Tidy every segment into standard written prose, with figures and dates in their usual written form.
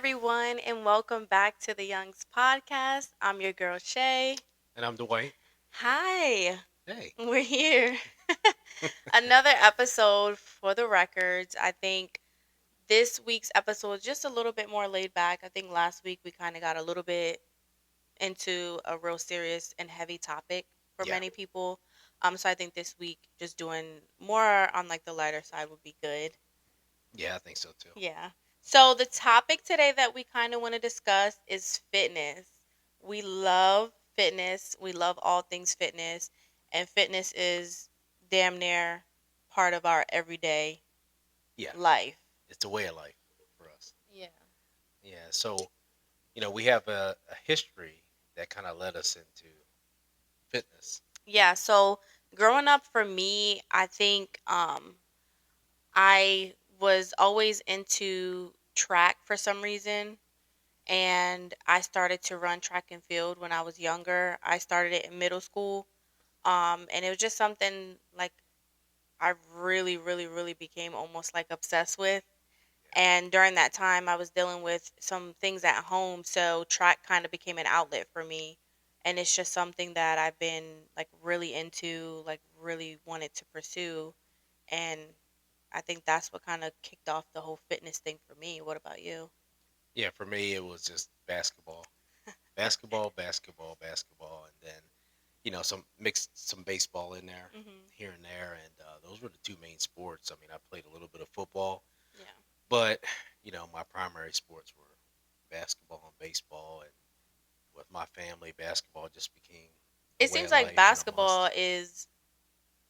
everyone, and welcome back to the Youngs Podcast. I'm your girl, Shay. And I'm Dwight. Hi, Hey. we're here. Another episode for the records. I think this week's episode is just a little bit more laid back. I think last week we kind of got a little bit into a real serious and heavy topic for Yeah. many people. So I think this week just doing more on like the lighter side would be good. Yeah, I think so too. Yeah. So the topic today that we kind of want to discuss is fitness. We love fitness. We love all things fitness, and fitness is damn near part of our everyday Yeah. life. It's a way of life for us. Yeah. Yeah. We have a history that kind of led us into fitness. Yeah, so growing up for me, I think I was always into track for some reason, and I started to run track and field when I was younger. I started it in middle school. And it was just something like I really, really, really became almost like obsessed with. And during that time, I was dealing with some things at home, so track kind of became an outlet for me. And it's just something that I've been like really into, like really wanted to pursue. And I think that's what kind of kicked off the whole fitness thing for me. What about you? Yeah, for me it was just basketball. Basketball, basketball, basketball, and then some mixed some baseball in there Hmm. here and there, and those were the two main sports. I mean, I played a little bit of football, Yeah. but my primary sports were basketball and baseball, and with my family, basketball just became a It way seems of like life and a basketball must. is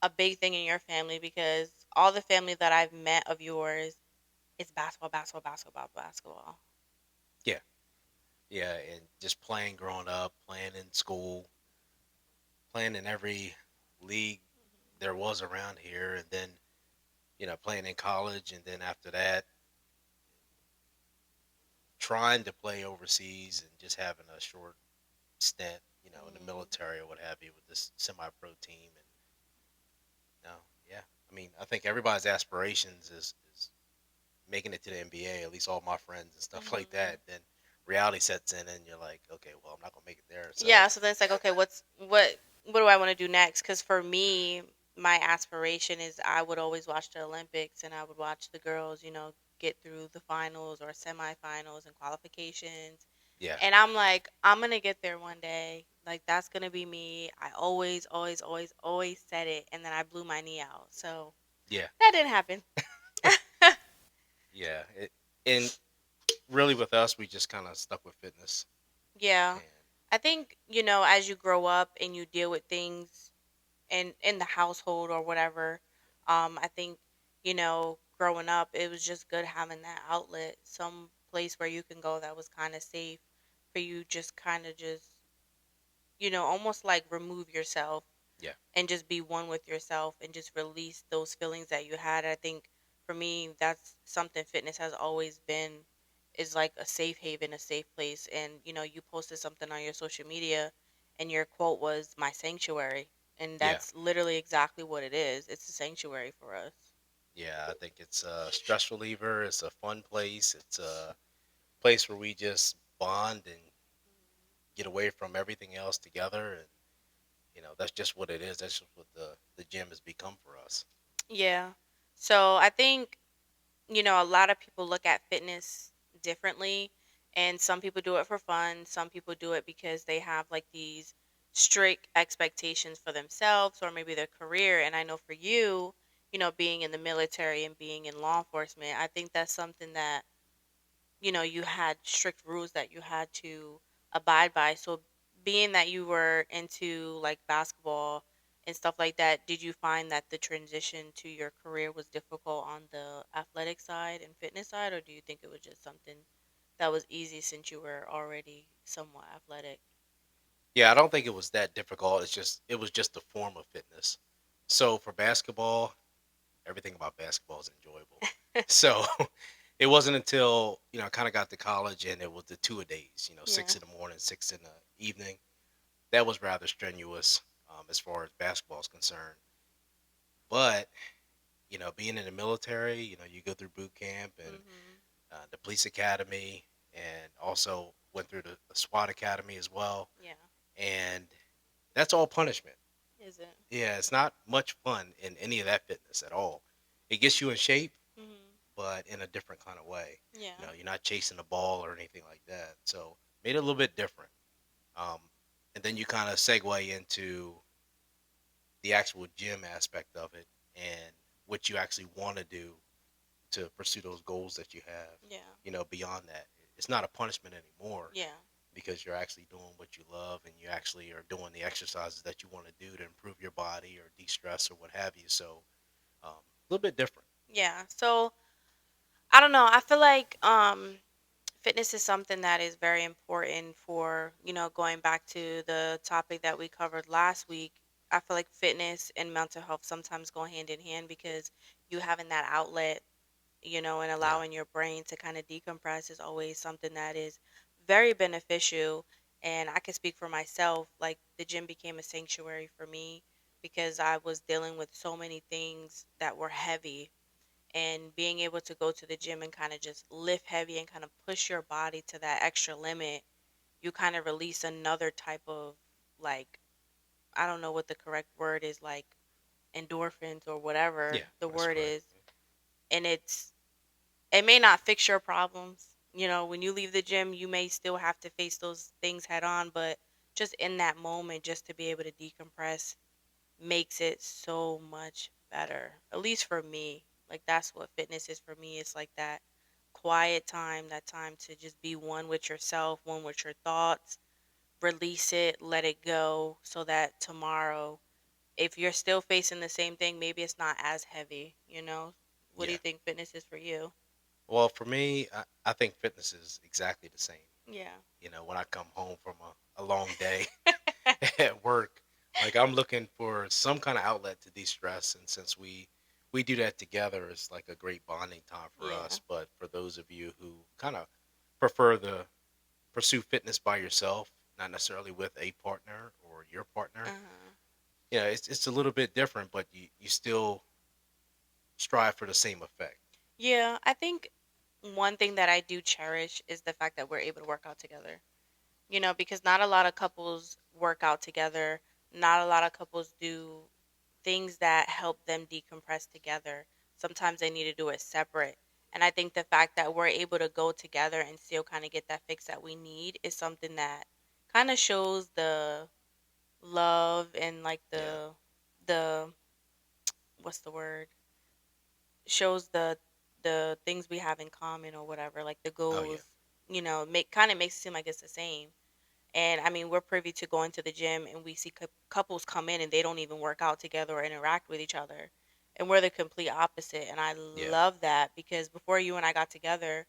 a big thing in your family because all the family that I've met of yours, it's basketball, basketball, basketball, basketball. Yeah, yeah, and just playing growing up, playing in school, playing in every league there was around here, and then playing in college, and then after that, trying to play overseas and just having a short stint, in the Hmm. military or what have you, with this semi-pro team, and no, yeah, I mean, I think everybody's aspirations is making it to the NBA. At least all my friends and stuff like Hmm. that. Then reality sets in, and you're like, okay, well, I'm not gonna make it there. So Yeah, so then it's like, okay, what do I want to do next? Because for me, my aspiration is I would always watch the Olympics and I would watch the girls, get through the finals or semifinals and qualifications. yeah, And I'm like, I'm gonna get there one day. Like that's gonna be me. I always, always, always, always said it, and then I blew my knee out. So yeah, that didn't happen. yeah. And really, with us, we just kind of stuck with fitness, Yeah. and I think, as you grow up and you deal with things in the household or whatever, I think, growing up, it was just good having that outlet, some place where you can go that was kind of safe for you just kind of just, almost like remove yourself yeah, and just be one with yourself and just release those feelings that you had. I think for me, that's something fitness has always been is like a safe haven, a safe place. And you posted something on your social media and your quote was my sanctuary. And yeah, that's literally exactly what it is. It's a sanctuary for us. yeah. I think it's a stress reliever. It's a fun place. It's a place where we just bond and get away from everything else together, and that's just what it is. That's just what the gym has become for us. Yeah. So I think a lot of people look at fitness differently, and some people do it for fun. Some people do it because they have like these strict expectations for themselves or maybe their career. And I know for you, being in the military and being in law enforcement, I think that's something that, you had strict rules that you had to abide by. So being that you were into like basketball and stuff like that, did you find that the transition to your career was difficult on the athletic side and fitness side, or do you think it was just something that was easy since you were already somewhat athletic? Yeah, I don't think it was that difficult. It was just a form of fitness. So for basketball, everything about basketball is enjoyable. So it wasn't until I kind of got to college and it was the two a days. Yeah. 6 in the morning, 6 in the evening. That was rather strenuous as far as basketball is concerned. But being in the military, you go through boot camp and Mhm. the police academy. and also went through the SWAT academy as well. Yeah. And that's all punishment. Is it? Yeah, it's not much fun in any of that fitness at all. It gets you in shape, Mhm. but in a different kind of way. Yeah. You're not chasing the ball or anything like that. So made it a little bit different. Um, and then you kind of segue into the actual gym aspect of it and what you actually want to do to pursue those goals that you have. Yeah. Beyond that, it's not a punishment anymore Yeah. because you're actually doing what you love and you actually are doing the exercises that you want to do to improve your body or de-stress or what have you. So a little bit different. Yeah. So I don't know. I feel like fitness is something that is very important for, going back to the topic that we covered last week. I feel like fitness and mental health sometimes go hand in hand because you having that outlet, and Yeah. allowing your brain to kind of decompress is always something that is very beneficial. And I can speak for myself, like the gym became a sanctuary for me because I was dealing with so many things that were heavy, and being able to go to the gym and kind of just lift heavy and kind of push your body to that extra limit, you kind of release another type of, like, I don't know what the correct word is, like endorphins or whatever Yeah, the that's word correct. is. And it may not fix your problems. When you leave the gym, you may still have to face those things head on, but just in that moment, just to be able to decompress makes it so much better. At least for me. Like that's what fitness is for me. It's like that quiet time, that time to just be one with yourself, one with your thoughts, release it, let it go so that tomorrow, if you're still facing the same thing, maybe it's not as heavy. What do Yeah. you think fitness is for you? Well, for me, I think fitness is exactly the same. Yeah. When I come home from a long day at work, like I'm looking for some kind of outlet to de-stress, and since we do that together, it's like a great bonding time for Yeah. us. But for those of you who kind of prefer to pursue fitness by yourself, not necessarily with a partner or your partner, Uh-huh. it's a little bit different, but you still strive for the same effect. Yeah, I think one thing that I do cherish is the fact that we're able to work out together. Because not a lot of couples work out together. Not a lot of couples do things that help them decompress together. Sometimes they need to do it separate. And I think the fact that we're able to go together and still kind of get that fix that we need is something that kind of shows the love and like Yeah. the what's the word? Shows the things we have in common or whatever, like the Oh yeah. goals, make kind of makes it seem like it's the same. And I mean, we're privy to going to the gym and we see couples come in and they don't even work out together or interact with each other. And we're the complete opposite. And I Yeah. love that because before you and I got together,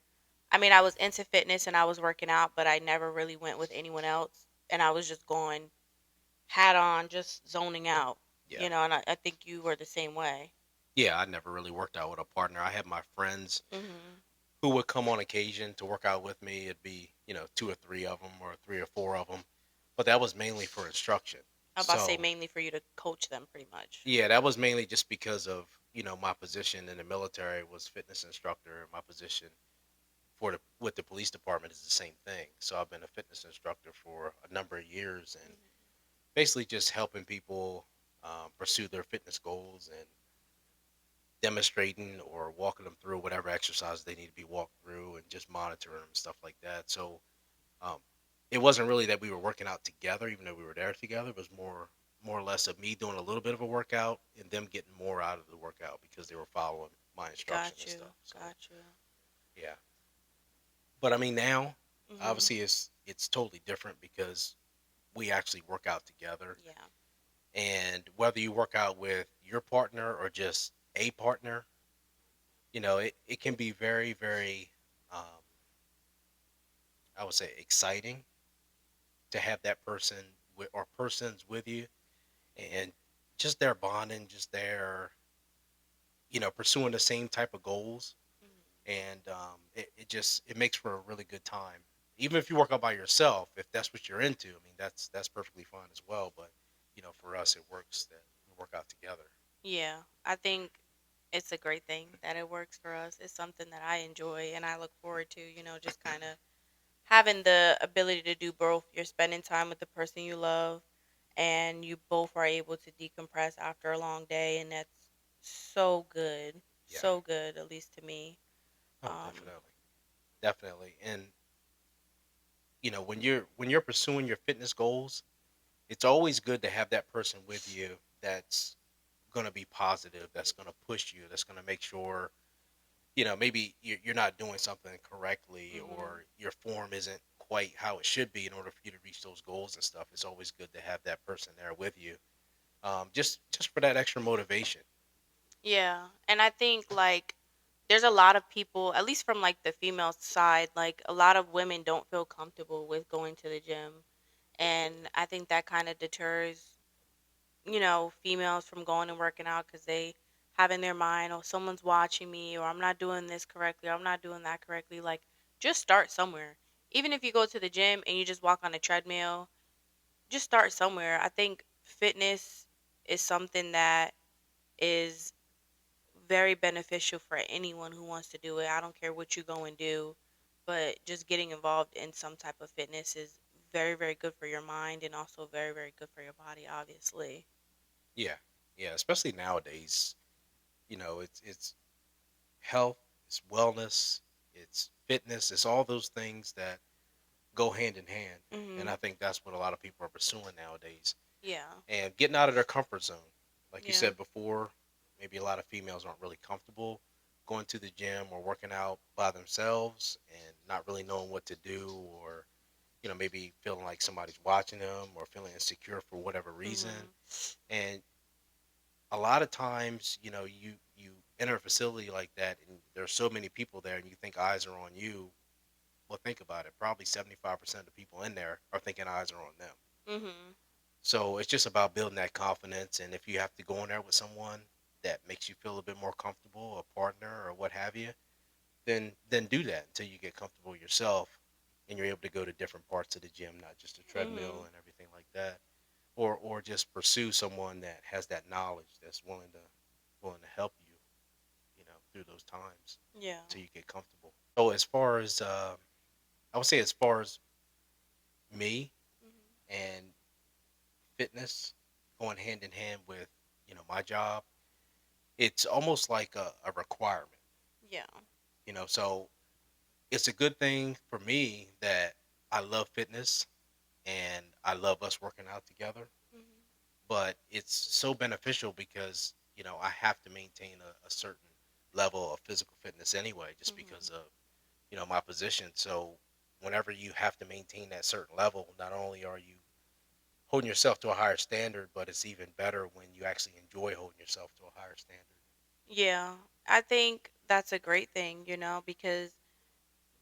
I mean, I was into fitness and I was working out, but I never really went with anyone else. And I was just going hat on, just zoning out, Yeah. and I think you were the same way. Yeah, I never really worked out with a partner. I had my friends Hmm. who would come on occasion to work out with me. It'd be, two or three of them or three or four of them. But that was mainly for instruction. I'm about to say So, mainly for you to coach them pretty much. yeah, that was mainly just because of, my position in the military was fitness instructor. My position for the with the police department is the same thing. So I've been a fitness instructor for a number of years and Hmm. basically just helping people pursue their fitness goals and demonstrating or walking them through whatever exercise they need to be walked through and just monitoring them and stuff like that. So um, it wasn't really that we were working out together, even though we were there together. It was more or less of me doing a little bit of a workout and them getting more out of the workout because they were following my instruction Got and you. stuff. So Got you. yeah, but I mean now Hmm. obviously it's totally different because we actually work out together, Yeah. and whether you work out with your partner or just a partner, it can be very, very, um, I would say, exciting to have that person or persons with you, and just their bonding, just their, pursuing the same type of goals, Hmm. and it makes for a really good time. Even if you work out by yourself, if that's what you're into, I mean, that's perfectly fine as well. But for us, it works that we work out together. Yeah. I think it's a great thing that it works for us. It's something that I enjoy and I look forward to, just kind of. having the ability to do both. You're spending time with the person you love, and you both are able to decompress after a long day, and that's so good. Yeah. So good, at least to me. Oh, Um, definitely, definitely. And when you're pursuing your fitness goals, it's always good to have that person with you that's going to be positive, that's going to push you, that's going to make sure maybe you're not doing something correctly mhm. or your form isn't quite how it should be in order for you to reach those goals and stuff. It's always good to have that person there with you, just for that extra motivation. Yeah, and I think like there's a lot of people, at least from like the female side, like a lot of women don't feel comfortable with going to the gym, and I think that kind of deters females from going and working out because they have in their mind, oh, someone's watching me, or I'm not doing this correctly, or I'm not doing that correctly. Like, just start somewhere. Even if you go to the gym and you just walk on a treadmill, just start somewhere. I think fitness is something that is very beneficial for anyone who wants to do it. I don't care what you go and do, but just getting involved in some type of fitness is very, very good for your mind and also very, very good for your body, obviously. Yeah, yeah, especially nowadays. It's health, it's wellness, it's fitness, it's all those things that go hand in hand. And Mhm. I think that's what a lot of people are pursuing nowadays. Yeah. And getting out of their comfort zone. Like you Yeah. said before, maybe a lot of females aren't really comfortable going to the gym or working out by themselves and not really knowing what to do, or maybe feeling like somebody's watching them or feeling insecure for whatever reason. Mhm. And a lot of times, you enter a facility like that and there's so many people there and you think eyes are on you. Well, think about it. Probably 75% of the people in there are thinking eyes are on them. Mhm. So it's just about building that confidence. And if you have to go in there with someone that makes you feel a bit more comfortable, a partner or what have you, then do that until you get comfortable yourself and you're able to go to different parts of the gym, not just a treadmill Mhm. and everything like that. Or just pursue someone that has that knowledge that's willing to help you, through those times Yeah. until you get comfortable. So as far as I would say as far as me Mhm. and fitness going hand in hand with my job, it's almost like a requirement. Yeah. So it's a good thing for me that I love fitness and I love us working out together, Mhm. but it's so beneficial because I have to maintain a certain level of physical fitness anyway, just because Mhm. of my position. So whenever you have to maintain that certain level, not only are you holding yourself to a higher standard, but it's even better when you actually enjoy holding yourself to a higher standard. Yeah. I think that's a great thing, because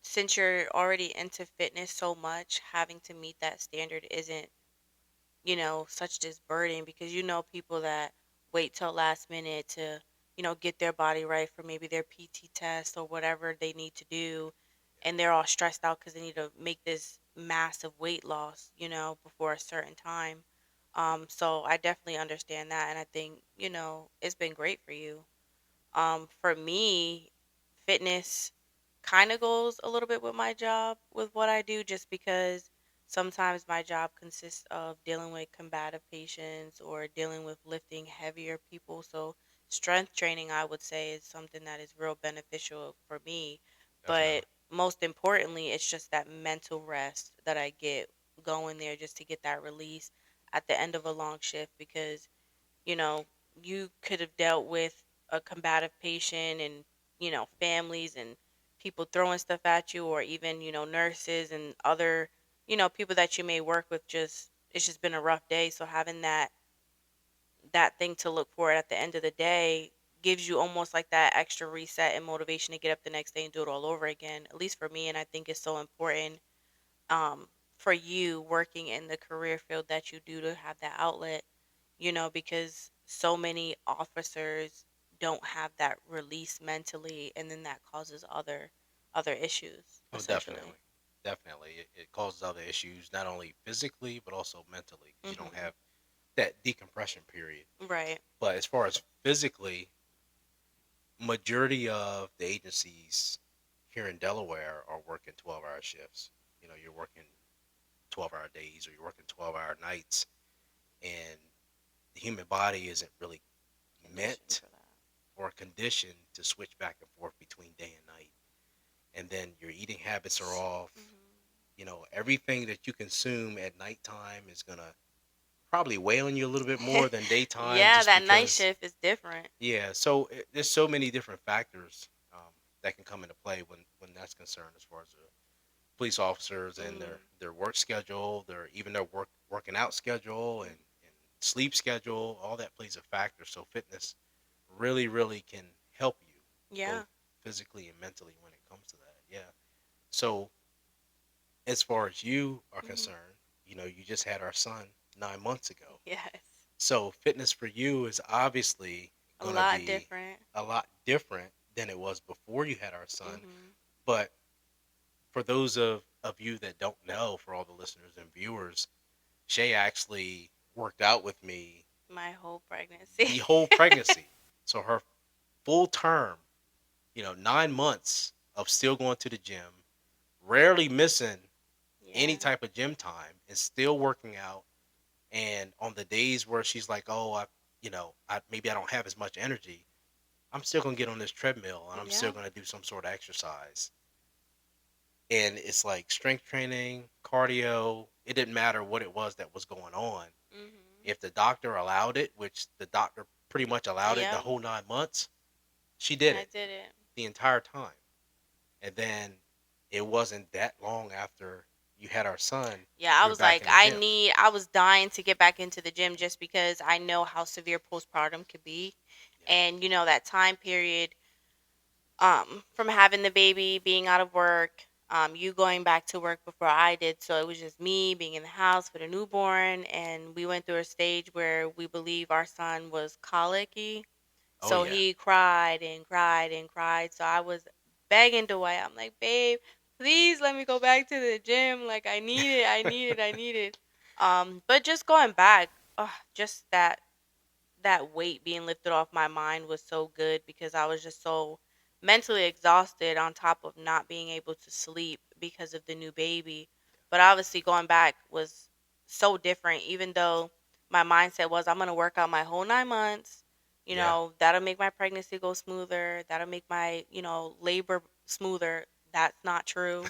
since you're already into fitness so much, having to meet that standard isn't, such this burden because people that wait till last minute to, get their body right for maybe their PT test or whatever they need to do. Yeah, And they're all stressed out because they need to make this massive weight loss, before a certain time. So I definitely understand that. And I think, it's been great for you. For me, fitness kind of goes a little bit with my job, with what I do, just because sometimes my job consists of dealing with combative patients or dealing with lifting heavier people. So, strength training, I would say, is something that is real beneficial for me. definitely. But most importantly, it's just that mental rest that I get going there just to get that release at the end of a long shift because you know, you could have dealt with a combative patient and, families and people throwing stuff at you or even, nurses and other, people that you may work with just it's just been a rough day. So having that thing to look for at the end of the day gives you almost like that extra reset and motivation to get up the next day and do it all over again. At least for me, and I think it's so important for you working in the career field that you do to have that outlet, because so many officers don't have that release mentally, and then that causes other issues, Oh, essentially. definitely. Definitely. It causes other issues, not only physically, but also mentally, because you don't Hmm. have that decompression period. Right. But as far as physically, majority of the agencies here in Delaware are working 12-hour shifts. you're working 12-hour days or you're working 12-hour nights, and the human body isn't really Condition meant for that. or conditioned to switch back and forth between day and night. And then your eating habits are off. Hmm. Everything that you consume at nighttime is gonna probably weigh on you a little bit more than daytime, Yeah, just that night because. shift is different. Yeah, so there's so many different factors that can come into play when that's concerned, as far as the police officers and their Hmm. their work schedule, their working out schedule, and sleep schedule. All that plays a factor. So fitness really can help you Yeah. both physically and mentally when it comes to that. Yeah. So as far as you are Hmm. concerned, you just had our son 9 months ago. Yes. So fitness for you is obviously A going to lot be different. a lot different than it was before you had our son. Hmm. But for those of you that don't know, for all the listeners and viewers, Shay actually worked out with me My whole pregnancy. the whole pregnancy. So her full term, 9 months of still going to the gym, rarely missing any Yeah. type of gym time, and still working out. And on the days where she's like, "Oh, I maybe I don't have as much energy," I'm still gonna get on this treadmill and I'm still Yeah. gonna do some sort of exercise. And it's like strength training, cardio. It didn't matter what it was that was going on. Hmm. If the doctor allowed it, which the doctor pretty much allowed it the Yep. whole 9 months, she did I it did it. the entire time. And then it wasn't that long after you had our son, Yeah, I you're was back like, in the gym. I was dying to get back into the gym just because I know how severe postpartum could be. Yeah. And, that time period, from having the baby, being out of work, you going back to work before I did. So it was just me being in the house with a newborn. And we went through a stage where we believe our son was colicky. Oh So yeah. he cried and cried and cried. So I was begging Dwight. I'm like, babe, please let me go back to the gym. Like I need it. I need it. I need it. But just going back, just that weight being lifted off my mind was so good because I was just so mentally exhausted on top of not being able to sleep because of the new baby. But obviously going back was so different even though my mindset was I'm going to work out my whole 9 months. Yeah. That'll make my pregnancy go smoother. That'll make my, labor smoother. That's not true.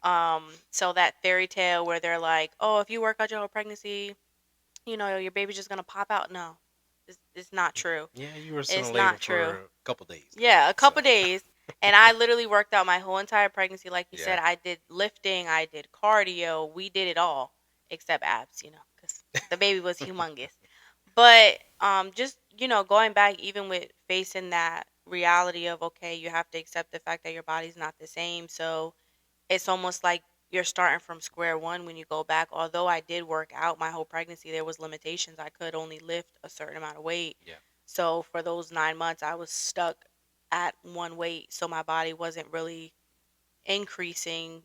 So that fairy tale where they're like, "Oh, if you work out your whole pregnancy, your baby's just gonna pop out." No, it's not true. Yeah, you were still It's in labor not true. for a couple days then. Yeah, a couple So days, and I literally worked out my whole entire pregnancy. Like you yeah. said, I did lifting, I did cardio, we did it all except abs, because the baby was humongous. But just going back, even with facing that reality of okay, you have to accept the fact that your body's not the same. So it's almost like you're starting from square one when you go back. Although I did work out my whole pregnancy, there was limitations. I could only lift a certain amount of weight. Yeah. So for those 9 months, I was stuck at one weight. So my body wasn't really increasing,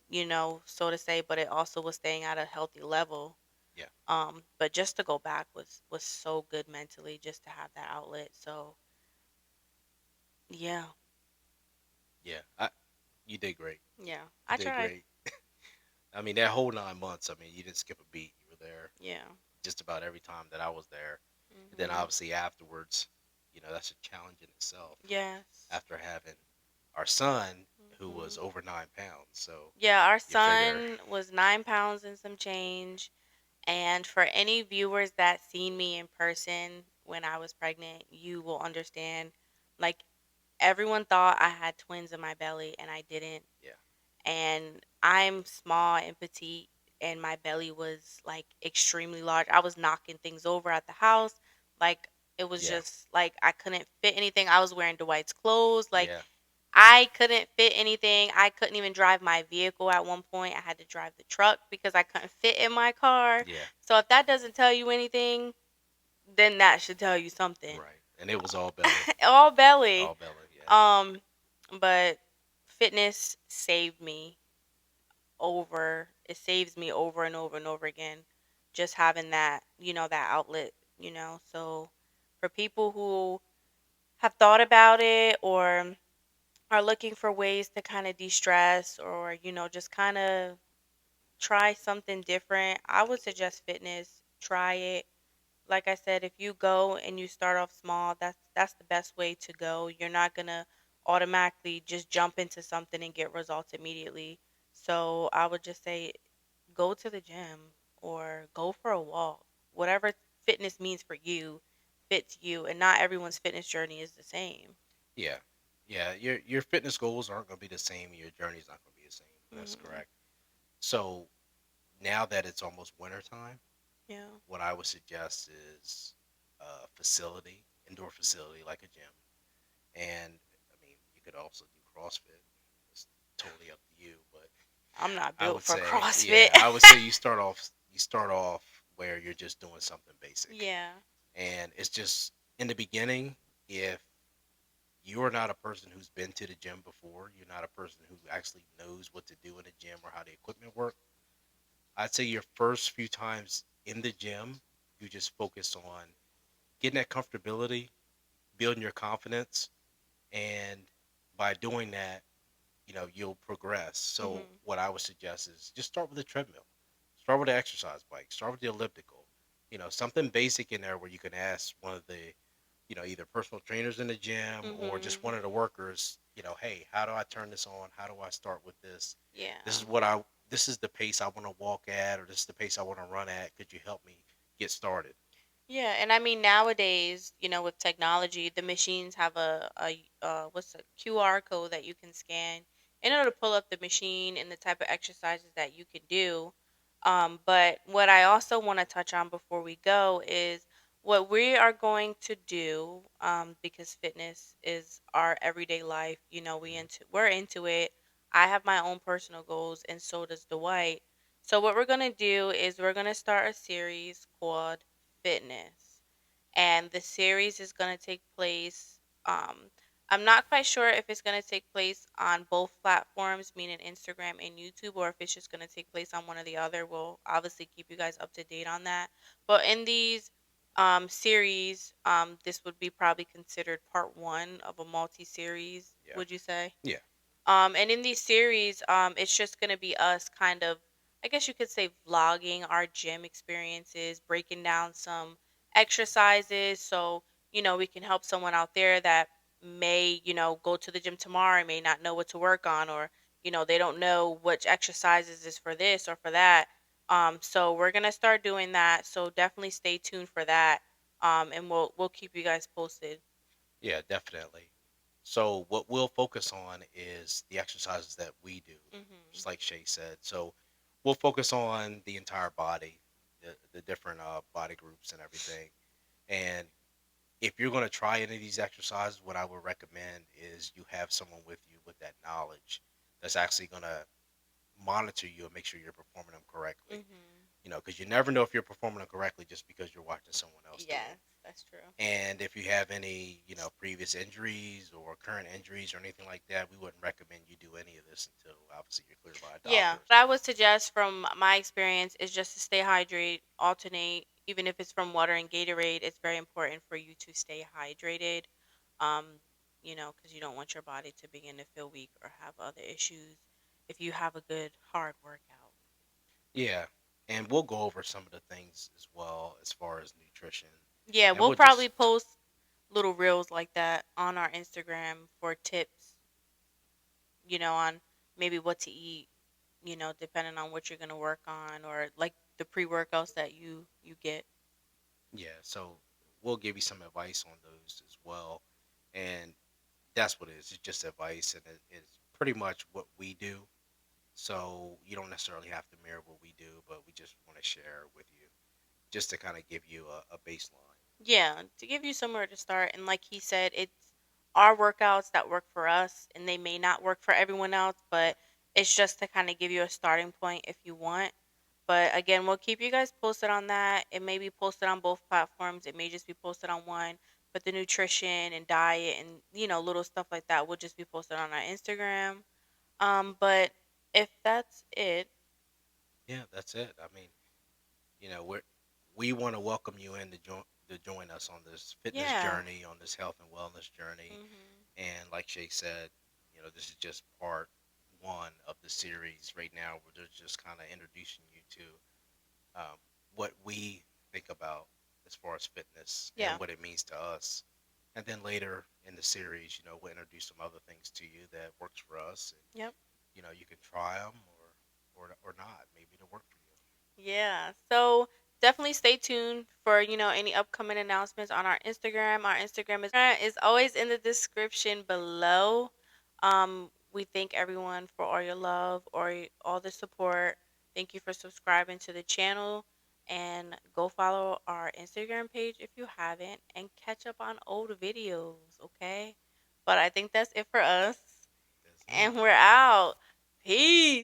so to say, but it also was staying at a healthy level. Yeah. But just to go back was so good mentally, just to have that outlet. So yeah, Yeah. You did great. yeah, You I did tried. great. I mean, that whole 9 months, I mean, you didn't skip a beat. You were there Yeah. just about every time that I was there. And then Mhm. obviously afterwards, that's a challenge in itself Yes. after having our son who was Mhm. over 9 pounds. So Yeah, our you figure, son was 9 pounds and some change. And for any viewers that seen me in person when I was pregnant, you will understand. Like everyone thought I had twins in my belly, and I didn't. yeah, And I'm small and petite, and my belly was like extremely large. I was knocking things over at the house. Like it was yeah, just like I couldn't fit anything. I was wearing Dwight's clothes. Like yeah, I couldn't fit anything. I couldn't even drive my vehicle at one point. I had to drive the truck because I couldn't fit in my car. yeah, So if that doesn't tell you anything, then that should tell you something. right. And it was all belly, All belly. all belly. Yeah, Um, but fitness saved me over. It saves me over and over and over again. Just having that, that outlet, So for people who have thought about it or are looking for ways to kind of de-stress or just kind of try something different. I would suggest fitness. Try it. Like I said, if you go and you start off small, that's the best way to go. You're not gonna automatically just jump into something and get results immediately. So I would just say go to the gym or go for a walk. Whatever fitness means for you fits you, and not everyone's fitness journey is the same. Yeah, yeah. Your fitness goals aren't going to be the same. Your journey's not going to be the same. That's Hmm. correct. So now that it's almost winter time, Yeah. what I would suggest is a facility, indoor facility like a gym, and I mean you could also do CrossFit. It's totally up to you, but I'm not I built would for say, CrossFit. yeah, I would say you start off where you're just doing something basic, Yeah. and it's just in the beginning if you are not a person who's been to the gym before, you're not a person who actually knows what to do in the gym or how the equipment work. I'd say your first few times in the gym, you just focus on getting that comfortability, building your confidence, and by doing that, you'll progress. So Hmm. what I would suggest is just start with a treadmill, start with the exercise bike, start with the elliptical. Something basic in there where you can ask one of the either personal trainers in the gym or just Hmm. one of the workers, hey, how do I turn this on? How do I start with this? This Yeah. is what I this is the pace I want to walk at, or this is the pace I want to run at. Could you help me get started? Yeah, and I mean nowadays, with technology, the machines have what's a QR code that you can scan in order to pull up the machine and the type of exercises that you can do. But what I also want to touch on before we go is what we are going to do, because fitness is our everyday life. Mhm. We're into it. I have my own personal goals, and so does Dwight. So what we're gonna do is we're gonna start a series called Fitness. And the series is going to take place. I'm not quite sure if it's going to take place on both platforms, meaning Instagram and YouTube, or if it's just going to take place on one or the other. We'll obviously keep you guys up to date on that. But in these series, this would be probably considered part one of a multi series, Yeah. would you say? Yeah. And in these series, it's just going to be us kind of, I guess you could say, vlogging our gym experiences, breaking down some exercises. So, we can help someone out there that may, go to the gym tomorrow and may not know what to work on, or, they don't know which exercises is for this or for that. So we're going to start doing that. So definitely stay tuned for that. And we'll keep you guys posted. Yeah, definitely. So what we'll focus on is the exercises that we do, Hmm. just like Shay said. So we'll focus on the entire body, the different body groups and everything. And if you're going to try any of these exercises, what I would recommend is you have someone with you with that knowledge that's actually going to monitor you and make sure you're performing them correctly. Hmm. Because you never know if you're performing them correctly just because you're watching someone else do them. Yes, that's true. And if you have any, previous injuries or current injuries or anything like that, we wouldn't recommend you do any of this until obviously you're cleared by a Yeah, doctor. what I would suggest from my experience is just to stay hydrated, alternate, even if it's from water and Gatorade. It's very important for you to stay hydrated, um, because you don't want your body to begin to feel weak or have other issues if you have a good hard workout. Yeah. And we'll go over some of the things as well as far as nutrition. Yeah, And we'll we'll probably just, post little reels like that on our Instagram for tips, on maybe what to eat, depending on what you're gonna work on, or like the pre-workouts that you get. yeah. So we'll give you some advice on those as well. And that's what it is. It's just advice. And it's pretty much what we do. So you don't necessarily have to mirror what we do, but we just want to share with you just to kind of give you a baseline. Yeah, to give you somewhere to start. And like he said, it's our workouts that work for us, and they may not work for everyone else, Yeah. but it's just to kind of give you a starting point if you want. But again, we'll keep you guys posted on that. It may be posted on both platforms, it may just be posted on one. But the nutrition and diet and little stuff like that will just be posted on our Instagram. But if that's it, Yeah, that's it. I mean, we want to welcome you in to join us on this fitness yeah. journey, on this health and wellness journey. Hmm. And like Shay said, this is just part one of the series right now, where they're just kind of introducing you to what we think about as far as fitness and Yeah. what it means to us. And then later in the series, we'll introduce some other things to you that works for us, and Yep. you can try them or not. Maybe it'll work for you. Yeah. So definitely stay tuned for, any upcoming announcements on our Instagram. Our Instagram is always in the description below. We thank everyone for all your love or all the support. Thank you for subscribing to the channel, and go follow our Instagram page if you haven't, and catch up on old videos, okay? But I think that's it for us, That's it. and we're out. Peace.